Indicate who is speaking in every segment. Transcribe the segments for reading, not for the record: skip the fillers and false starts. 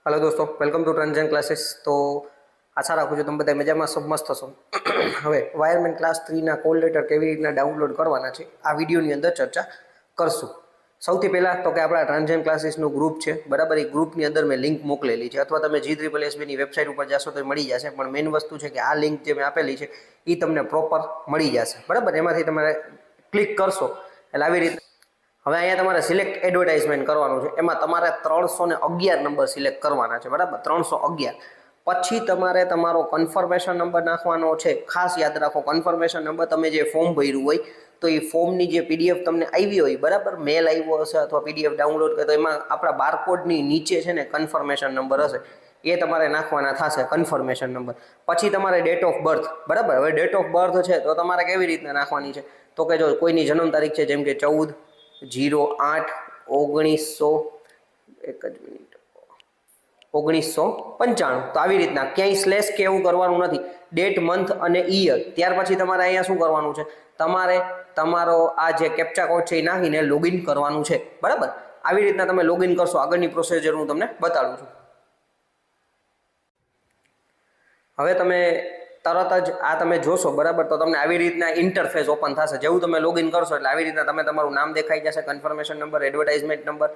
Speaker 1: Hello दोस्तों, welcome to transaction classes. तो आशा राखું છું તમે બધા મજામાં सब मस्त હશો। હવે વાયરમેન ક્લાસ 3 ના કોલ લેટર કેવી રીતના ડાઉનલોડ કરવાના છે આ વિડિયોની અંદર ચર્ચા કરશું। સૌથી પહેલા તો કે આપણા ટ્રાન્ઝેક્શન ક્લાસીસનું ગ્રુપ છે, બરાબર। એ ગ્રુપની અંદર મેં લિંક મોકલેલી છે, અથવા તમે G3SB ની વેબસાઇટ ઉપર જશો તો મળી જશે। પણ મેઇન વસ્તુ છે કે આ લિંક જે મેં આપેલી છે એ તમને પ્રોપર મળી જશે, બરાબર। એમાંથી તમારે ક્લિક કરશો એટલે આવી રીતે હવે અહીંયા તમારે સિલેક્ટ એડવર્ટાઇઝમેન્ટ કરવાનું છે। એમાં તમારે 311 નંબર સિલેક્ટ કરવાના છે, બરાબર। 311 પછી તમારે તમારો કન્ફર્મેશન નંબર નાખવાનો છે। ખાસ યાદ રાખો, કન્ફર્મેશન નંબર તમે જે ફોર્મ ભર્યું હોય તો એ ફોર્મની જે પીડીએફ તમને આવી હોય, બરાબર, મેલ આવ્યો હશે અથવા પીડીએફ ડાઉનલોડ કરે તો એમાં આપણા બારકોડની નીચે છે ને કન્ફર્મેશન નંબર હશે, એ તમારે નાખવાના થશે, કન્ફર્મેશન નંબર। પછી તમારે ડેટ ઓફ બર્થ, બરાબર। હવે ડેટ ઓફ બર્થ છે તો તમારે કેવી રીતના નાખવાની છે તો કે જો કોઈની જન્મ તારીખ છે, જેમ કે 14/08/1995, તો આવી રીતના ક્યાંય સ્લેશ કે એવું કરવાનું નથી, ડેટ, મંથ અને ઈયર। ત્યાર પછી તમારે અહીંયા શું કરવાનું છે, તમારે તમારો આ જે કેપ્ચા કોડ છે એ નાખીને લોગિન કરવાનું છે, બરાબર। આવી રીતના તમે લોગિન કરશો, આગળની પ્રોસિજર હું તમને બતાડું છું। હવે તમે તરત જ આ તમે જોશો, બરાબર, તો તમને આવી રીતના ઇન્ટરફેસ ઓપન થશે। જેવું તમે લોગિન કરશો એટલે આવી રીતના તમે તમારું નામ દેખાઈ જશે, કન્ફર્મેશન નંબર, એડવર્ટાઇઝમેન્ટ નંબર,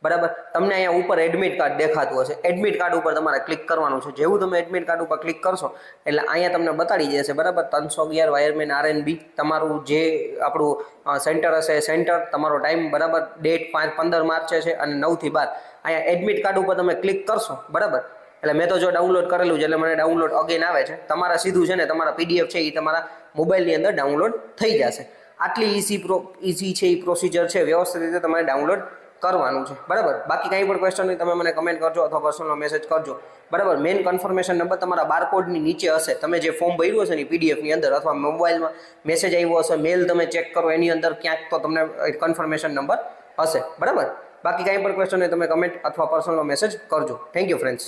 Speaker 1: બરાબર। તમને અહીંયા ઉપર એડમિટ કાર્ડ દેખાતું હશે, એડમિટ કાર્ડ ઉપર તમારે ક્લિક કરવાનું છે। જેવું તમે એડમિટ કાર્ડ ઉપર ક્લિક કરશો એટલે અહીંયા તમને બતાડી જશે, બરાબર, 311 વાયરમેન RNB, તમારું જે આપણું સેન્ટર હશે સેન્ટર, તમારો ટાઈમ, બરાબર, ડેટ 15 માર્ચ છે અને 9 થી 12। અહીંયા એડમિટ કાર્ડ ઉપર તમે ક્લિક કરશો, બરાબર, એટલે મેં તો જો ડાઉનલોડ કરેલું છે એટલે મને ડાઉનલોડ અગેન આવે છે। તમારા સીધું છે ને તમારા પીડીએફ છે એ તમારા મોબાઈલની અંદર ડાઉનલોડ થઈ જશે। આટલી ઇઝી છે એ પ્રોસિજર છે, વ્યવસ્થિત રીતે તમારે ડાઉનલોડ કરવાનું છે, બરાબર। બાકી કંઈ પણ ક્વેશ્ચન હોય તમે મને કમેન્ટ કરજો અથવા પર્સનલ મેસેજ કરજો, બરાબર। મેઇન કન્ફર્મેશન નંબર તમારા બારકોડની નીચે હશે, તમે જે ફોર્મ ભર્યું હશે ને પીડીએફની અંદર, અથવા મોબાઈલમાં મેસેજ આવ્યો હશે, મેલ તમે ચેક કરો એની અંદર ક્યાંક તો તમને કન્ફર્મેશન નંબર હશે, બરાબર। બાકી કંઈ પણ ક્વેશ્ચન હોય તમે કમેન્ટ અથવા પર્સનલ મેસેજ કરજો। Thank you friends.